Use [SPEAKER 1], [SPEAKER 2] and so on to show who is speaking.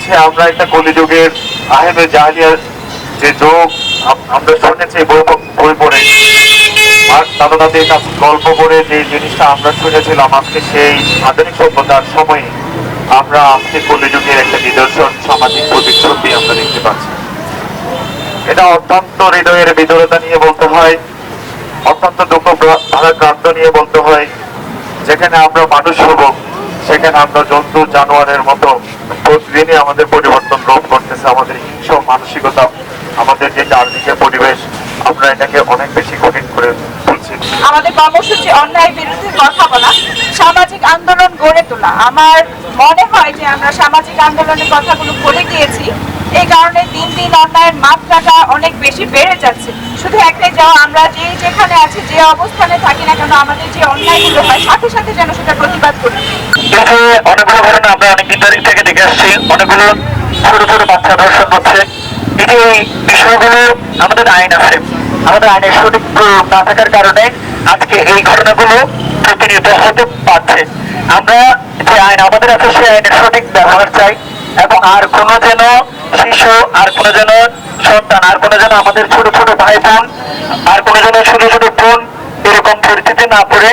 [SPEAKER 1] হচ্ছে আমরা একটা কলিযুগের আহেবে জাহিলিয়ার যে যোগ আমরা শুনেছি বই পড়ে আর দাদা দাদির কাছে গল্প করে যে জিনিসটা আমরা শুনেছিলাম, আজকে সেই আধুনিক সভ্যতার সময়ে আমরা আজকে কলিযুগের একটা নিদর্শন সামাজিক প্রতিচ্ছবি আমরা দেখতে পাচ্ছি। এটা অত্যন্ত হৃদয়ের বিদরতা নিয়ে বলতে হয়, অত্যন্ত দুঃখ ভারাক্রান্ত নিয়ে বলতে হয়। যেখানে আমরা মানুষ হব সেখানে আমরা জন্তু জানোয়ারের মতো প্রতিদিনই আমাদের পরিবর্তন রোধ করতেছে। আমাদের হিংস মানসিকতা, আমাদের যে চারদিকে পরিবেশ, আমরা এটাকে অনেক বেশি কঠিন করে তুলছি।
[SPEAKER 2] আমাদের কর্মসূচি অন্যায়ের বিরুদ্ধে কথা বলা, সামাজিক আন্দোলন গড়ে তোলা। আমার মনে হয় যে আমরা সামাজিক আন্দোলনের কথাগুলো ভুলে গিয়েছি। এই কারণে দিন দিন অন্যায়ের মাত্রাটা অনেক বেশি বেড়ে যাচ্ছে। শুধু একটাই যাওয়া, আমরা যে যেখানে আছি, যে অবস্থানে থাকি না কেন, আমাদের যে অন্যায়গুলো হয় সাথে সাথে যেন সেটা প্রতিবাদ করি।
[SPEAKER 1] অনেকগুলো ঘটনা আমরা অনেকদিন থেকে দেখে আসছি। অনেকগুলো ছোট ছোট বাচ্চা ধর্ষণ হচ্ছে। এই বিষয়গুলো আমাদের আইন আছে, আমাদের আইনের সঠিক প্রয়োগ না থাকার কারণে আজকে এই ঘটনাগুলো প্রতিনিয়ত হতে পারছে। আমরা যে আইন আমাদের আছে সেই আইনের সঠিক ব্যবহার চাই, এবং আর কোনো যেন শিশু, আর কোনো যেন সন্তান, আর কোনো যেন আমাদের ছোট ছোট ভাই বোন, আর কোনো যেন ছোট ছোট বোন এরকম পরিস্থিতি না পড়ে